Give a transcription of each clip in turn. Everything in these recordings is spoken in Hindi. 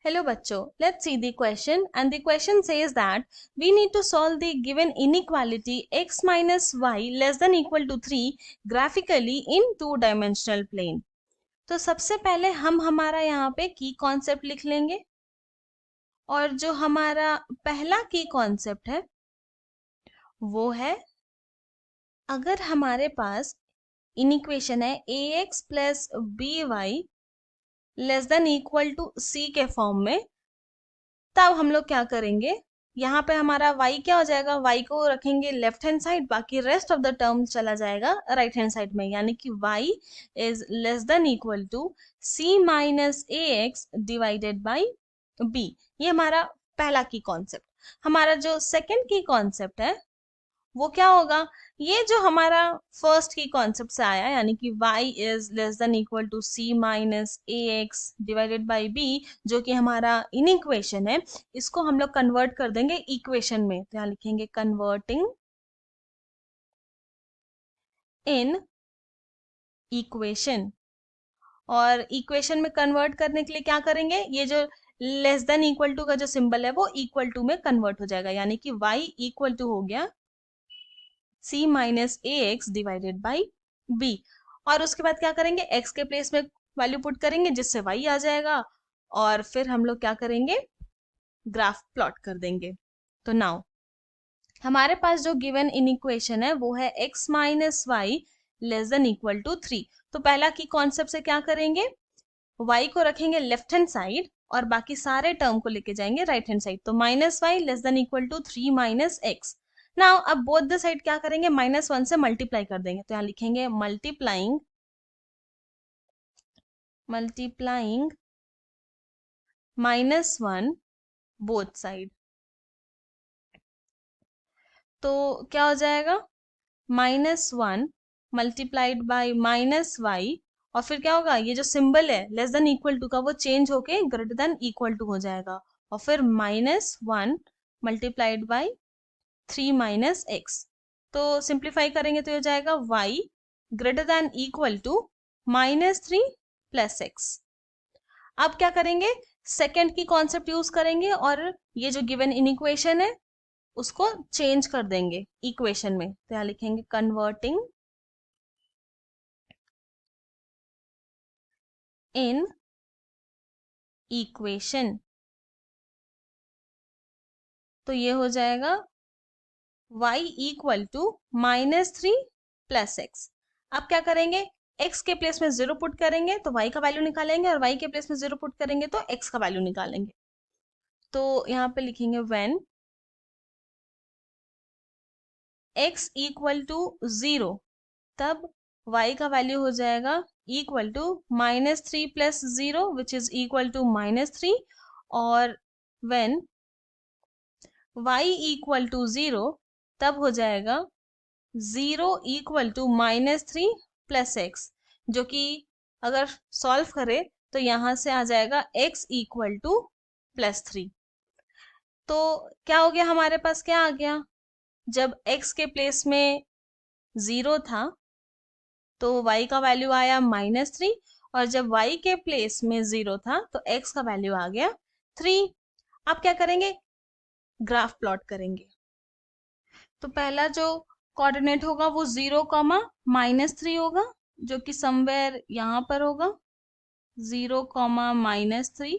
Hello bachcho, let's see the question, and the question says that we need to solve the given inequality x minus y less than equal to 3 graphically in two-dimensional plane. तो सबसे पहले हम हमारा यहाँ पे की कॉन्सेप्ट लिख लेंगे और जो हमारा पहला की कॉन्सेप्ट है वो है अगर हमारे पास इनिक्वेशन है ax plus b y less than equal to c के फॉर्म में, तब हम लोग क्या करेंगे, यहाँ पे हमारा y क्या हो जाएगा, y को रखेंगे लेफ्ट हैंड साइड, बाकी रेस्ट ऑफ द टर्म चला जाएगा राइट हैंड साइड में, यानी कि y is less than equal to c minus a x divided by b। ये हमारा पहला की कॉन्सेप्ट। हमारा जो सेकंड की कॉन्सेप्ट है वो क्या होगा, ये जो हमारा फर्स्ट की कॉन्सेप्ट से आया, यानी कि y is less than equal to c minus a x divided by b, जो कि हमारा इनइक्वेशन है, इसको हम लोग कन्वर्ट कर देंगे इक्वेशन में। तो यहाँ लिखेंगे कन्वर्टिंग इन इक्वेशन, और इक्वेशन में कन्वर्ट करने के लिए क्या करेंगे, ये जो लेस देन इक्वल टू का जो सिंबल है वो इक्वल टू में कन्वर्ट हो जाएगा, यानी कि y इक्वल टू हो गया c minus a x divided by b। और उसके बाद क्या करेंगे, x के प्लेस में वैल्यू पुट करेंगे जिससे y आ जाएगा, और फिर हम लोग क्या करेंगे, ग्राफ प्लॉट कर देंगे। तो नाउ हमारे पास जो गिवन इनइक्वेशन है वो है x minus y less than equal to 3। तो पहला की कॉन्सेप्ट से क्या करेंगे, y को रखेंगे लेफ्ट हैंड साइड और बाकी सारे टर्म को लेके जाएंगे राइट हैंड साइड। तो minus y less than equal to 3 minus x. Now अब बोथ द साइड क्या करेंगे, -1 से मल्टीप्लाई कर देंगे। तो यहाँ लिखेंगे मल्टीप्लाइंग -1 बोथ साइड। तो क्या हो जाएगा, -1 मल्टीप्लाइड बाई माइनस वाई, और फिर क्या होगा, ये जो सिंबल है लेस देन इक्वल टू का वो चेंज होके ग्रेटर देन इक्वल टू हो जाएगा, और फिर -1 मल्टीप्लाइड बाई 3 माइनस एक्स। तो सिंप्लीफाई करेंगे तो हो जाएगा y greater than equal to -3 plus x. अब क्या करेंगे, सेकेंड की कॉन्सेप्ट यूज करेंगे और ये जो गिवन इनइक्वेशन है उसको चेंज कर देंगे इक्वेशन में। तो यहाँ लिखेंगे कन्वर्टिंग इन इक्वेशन। तो ये हो जाएगा y equal to -3 plus x. अब क्या करेंगे, x के प्लेस में 0 पुट करेंगे तो y का वैल्यू निकालेंगे, और y के प्लेस में 0 पुट करेंगे तो x का वैल्यू निकालेंगे। तो यहाँ पे लिखेंगे व्हेन x इक्वल टू 0, तब y का वैल्यू हो जाएगा equal to -3 plus 0 which is equal to -3, और व्हेन y इक्वल टू 0 तब हो जाएगा 0 इक्वल टू -3 प्लस एक्स, जो कि अगर सॉल्व करे तो यहां से आ जाएगा x इक्वल टू +3। तो क्या हो गया, हमारे पास क्या आ गया, जब x के प्लेस में 0 था तो y का वैल्यू आया -3, और जब y के प्लेस में 0 था तो x का वैल्यू आ गया 3। अब क्या करेंगे, ग्राफ प्लॉट करेंगे। तो पहला जो कोऑर्डिनेट होगा वो 0, -3 होगा, जो कि समवेयर यहाँ पर होगा 0, -3,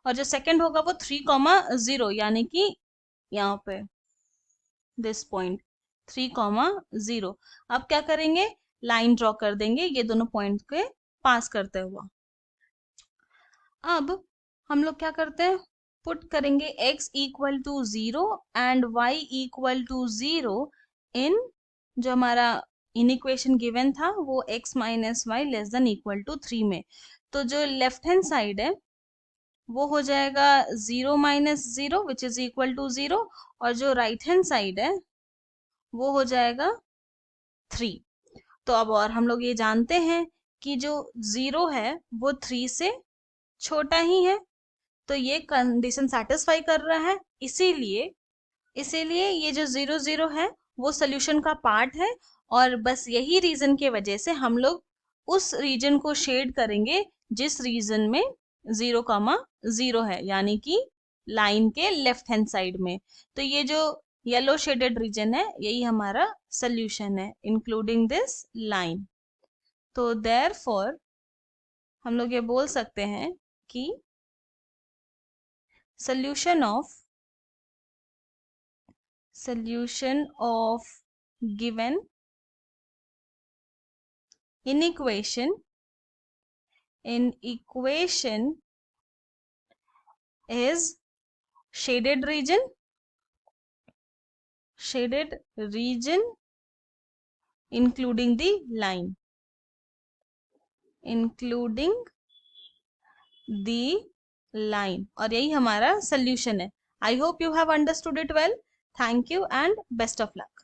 और जो सेकंड होगा वो 3, 0, यानी कि यहाँ पे दिस पॉइंट 3, 0। अब क्या करेंगे, लाइन ड्रॉ कर देंगे ये दोनों पॉइंट के पास करते हुआ। अब हम लोग क्या करते हैं, पुट करेंगे x equal to 0 and y equal to 0 in जो हमारा इनइक्वेशन गिवन था वो x minus y less than equal to 3 में। तो जो लेफ्ट हैंड साइड है वो हो जाएगा 0 minus 0 which is equal to 0, और जो राइट हैंड साइड है वो हो जाएगा 3। तो अब और हम लोग ये जानते हैं कि जो 0 है वो 3 से छोटा ही है, तो ये कंडीशन सेटिस्फाई कर रहा है, इसीलिए ये जो 0, 0 है वो सोल्यूशन का पार्ट है, और बस यही रीजन के वजह से हम लोग उस रीजन को शेड करेंगे जिस रीजन में 0,0 है, यानी कि लाइन के लेफ्ट हैंड साइड में। तो ये जो येलो शेडेड रीजन है यही हमारा सोल्यूशन है इंक्लूडिंग दिस लाइन। तो देयरफॉर हम लोग ये बोल सकते हैं कि solution of given inequation is shaded region including the line, और यही हमारा सोल्यूशन है। I hope you have understood it well. Thank you and best of luck.